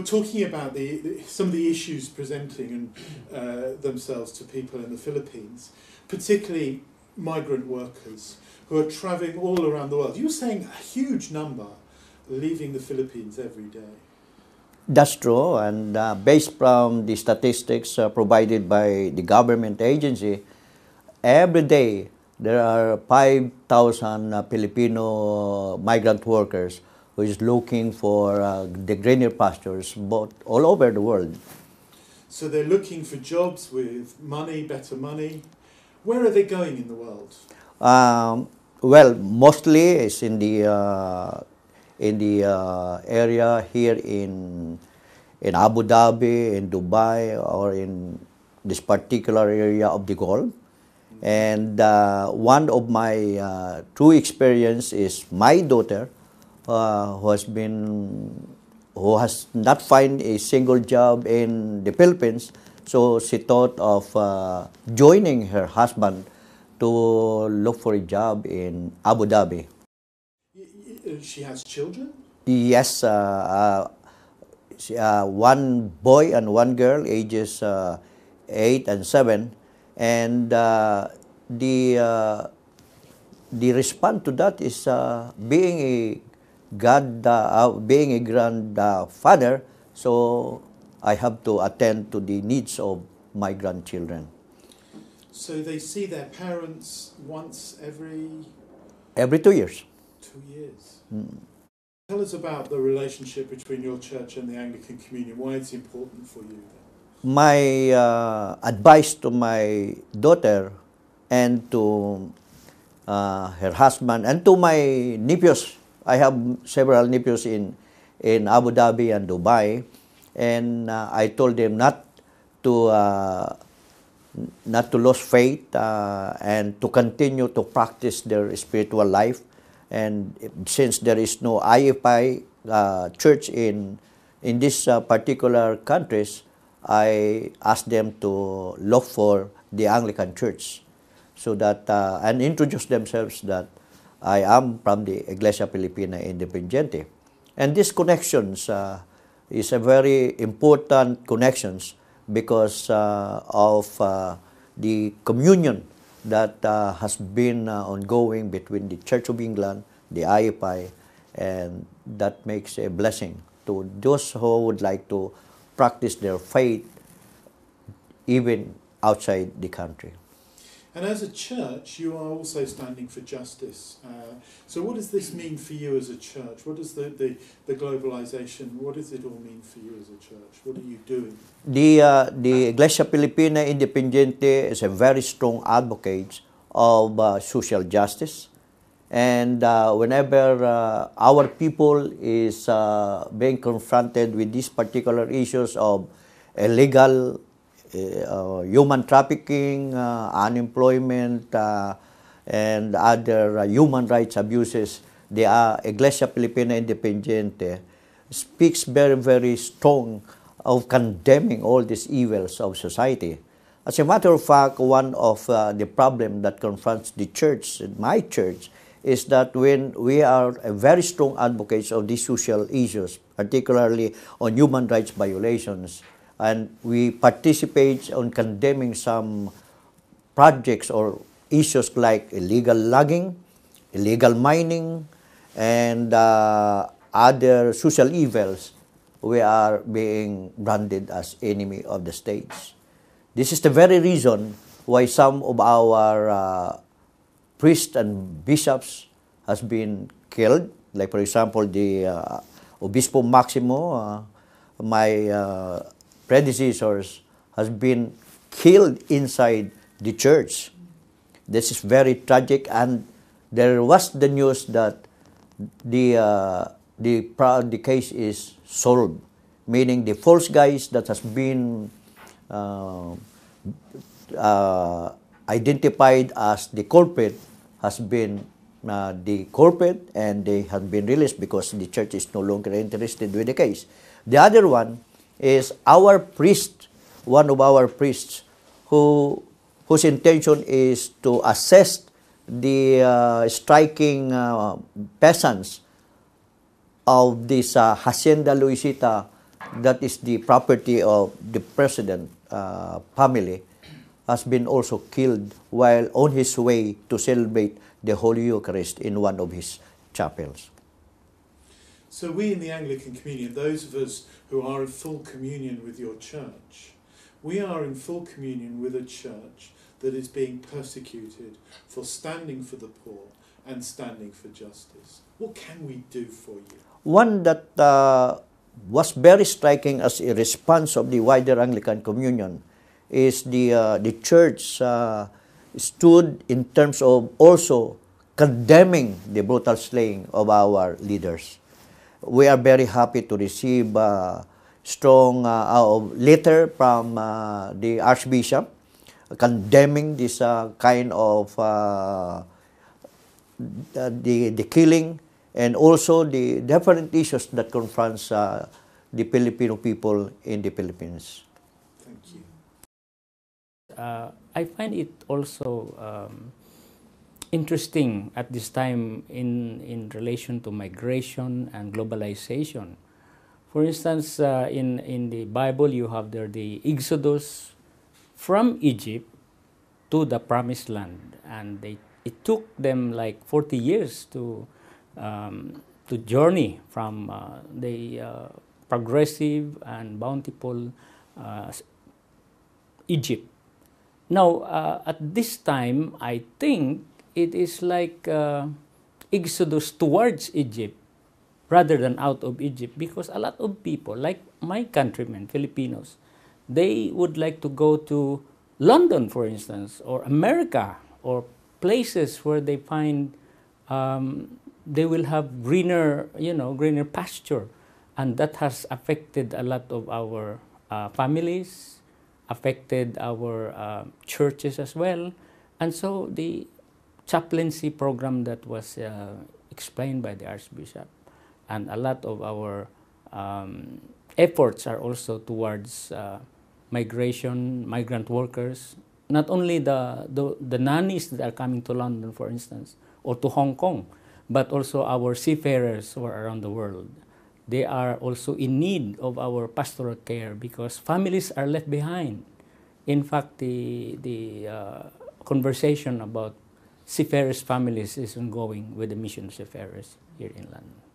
talking about some of the issues presenting themselves to people in the Philippines, particularly migrant workers who are travelling all around the world. You were saying a huge number leaving the Philippines every day. That's true, and based from the statistics provided by the government agency, every day there are 5,000 Filipino migrant workers who is looking for the greener pastures both all over the world. So they're looking for jobs with money, better money. Where are they going in the world? Well, mostly it's in the area here in Abu Dhabi, in Dubai, or in this particular area of the Gulf. And one of my true experience is my daughter, who has not find a single job in the Philippines, so she thought of joining her husband to look for a job in Abu Dhabi. She has children? Yes, one boy and one girl, ages 8 and 7, and the response to that is being a grandfather. So I have to attend to the needs of my grandchildren. So they see their parents once every 2 years. 2 years. Tell us about the relationship between your church and the Anglican Communion. Why it's important for you? My advice to my daughter and to her husband and to my nephews. I have several nephews in Abu Dhabi and Dubai, and I told them not to lose faith and to continue to practice their spiritual life. And since there is no IFI church in these particular countries, I asked them to look for the Anglican Church, so that and introduce themselves that I am from the Iglesia Filipina Independiente. And these connections is a very important connections because of the communion that has been ongoing between the Church of England, the IFI, and that makes a blessing to those who would like to practice their faith even outside the country. And as a church, you are also standing for justice. So what does this mean for you as a church? What does the globalization, what does it all mean for you as a church? What are you doing? The Iglesia Filipina Independiente is a very strong advocate of social justice. And whenever our people is being confronted with these particular issues of illegal human trafficking, unemployment, and other human rights abuses, the Iglesia Filipina Independiente speaks very, very strong of condemning all these evils of society. As a matter of fact, one of the problems that confronts the church, my church, is that when we are a very strong advocates of these social issues, particularly on human rights violations, and we participate on condemning some projects or issues like illegal logging, illegal mining, and other social evils, we are being branded as enemy of the states. This is the very reason why some of our priests and bishops has been killed. Like, for example, the Obispo Maximo, my predecessors, has been killed inside the church. This is very tragic, and there was the news that the case is solved, meaning the false guys that has been identified as the culprit has been the culprit, and they have been released because the church is no longer interested with the case. The other one is our priest, one of our priests, whose intention is to assess the striking peasants of this Hacienda Luisita that is the property of the president family, has been also killed while on his way to celebrate the Holy Eucharist in one of his chapels. So we in the Anglican Communion, those of us who are in full communion with your church, we are in full communion with a church that is being persecuted for standing for the poor and standing for justice. What can we do for you? One that was very striking as a response of the wider Anglican Communion is the church stood in terms of also condemning the brutal slaying of our leaders. We are very happy to receive a strong letter from the Archbishop condemning this kind of the killing, and also the different issues that confronts the Filipino people in the Philippines. Thank you. I find it also interesting at this time in relation to migration and globalization. For instance, in the Bible, you have there the Exodus from Egypt to the Promised Land, and it took them like 40 years to journey from the progressive and bountiful Egypt. Now, at this time, I think it is like Exodus towards Egypt rather than out of Egypt, because a lot of people, like my countrymen, Filipinos, they would like to go to London, for instance, or America, or places where they find they will have greener pasture, and that has affected a lot of our families, affected our churches as well. And so the chaplaincy program that was explained by the Archbishop, and a lot of our efforts are also towards migrant workers, not only the nannies that are coming to London, for instance, or to Hong Kong, but also our seafarers who are around the world. They are also in need of our pastoral care because families are left behind. In fact, the conversation about seafarers' families is ongoing with the mission seafarers here in London.